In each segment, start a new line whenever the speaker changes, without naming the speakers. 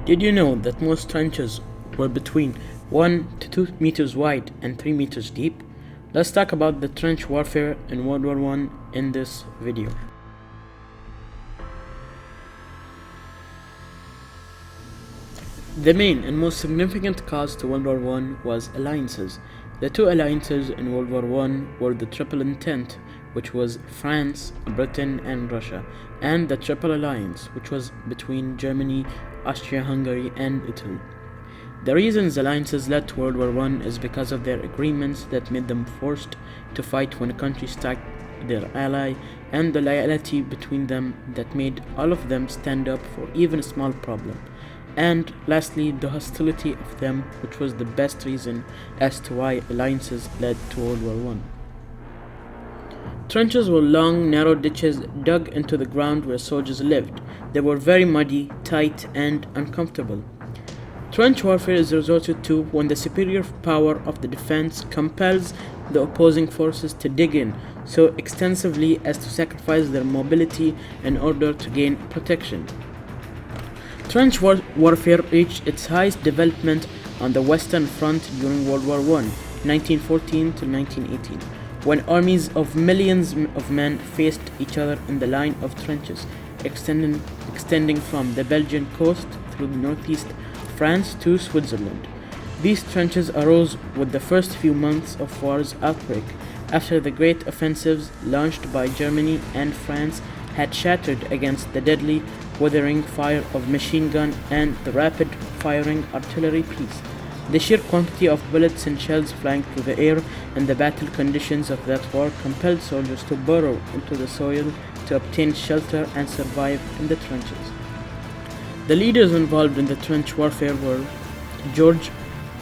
Did you know that most trenches were between 1 to 2 meters wide and 3 meters deep? Let's talk about the trench warfare in World War I in this video. The main and most significant cause to World War I was alliances. The two alliances in World War I were the Triple Entente, which was France, Britain, and Russia, and the Triple Alliance, which was between Germany, Austria-Hungary, and Italy. The reasons alliances led to World War I is because of their agreements that made them forced to fight when a country attacked their ally, and the loyalty between them that made all of them stand up for even a small problem. And lastly, the hostility of them, which was the best reason as to why alliances led to World War I. Trenches were long, narrow ditches dug into the ground where soldiers lived. They were very muddy, tight, and uncomfortable. Trench warfare is resorted to when the superior power of the defense compels the opposing forces to dig in so extensively as to sacrifice their mobility in order to gain protection. Trench warfare reached its highest development on the Western Front during World War I, 1914 to 1918, when armies of millions of men faced each other in the line of trenches, extending from the Belgian coast through the northeast France to Switzerland. These trenches arose with the first few months of war's outbreak, after the great offensives launched by Germany and France had shattered against the deadly withering fire of machine gun and the rapid firing artillery piece. The sheer quantity of bullets and shells flying through the air and the battle conditions of that war compelled soldiers to burrow into the soil to obtain shelter and survive in the trenches. The leaders involved in the trench warfare were George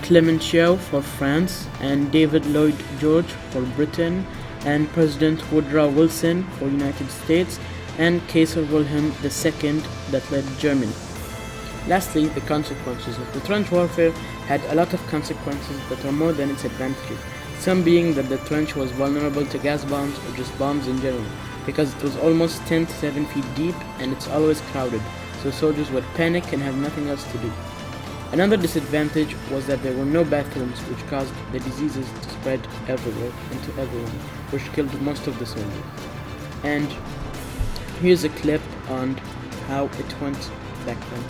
Clemenceau for France and David Lloyd George for Britain, and President Woodrow Wilson for United States, and Kaiser Wilhelm II that led Germany. Lastly, the consequences of the trench warfare had a lot of consequences that are more than its advantages, some being that the trench was vulnerable to gas bombs or just bombs in general, because it was almost 10 to 7 feet deep and it's always crowded, so soldiers would panic and have nothing else to do. Another disadvantage was that there were no bathrooms, which caused the diseases to spread everywhere and to everyone, which killed most of the soldiers. And here's a clip on how it went back then.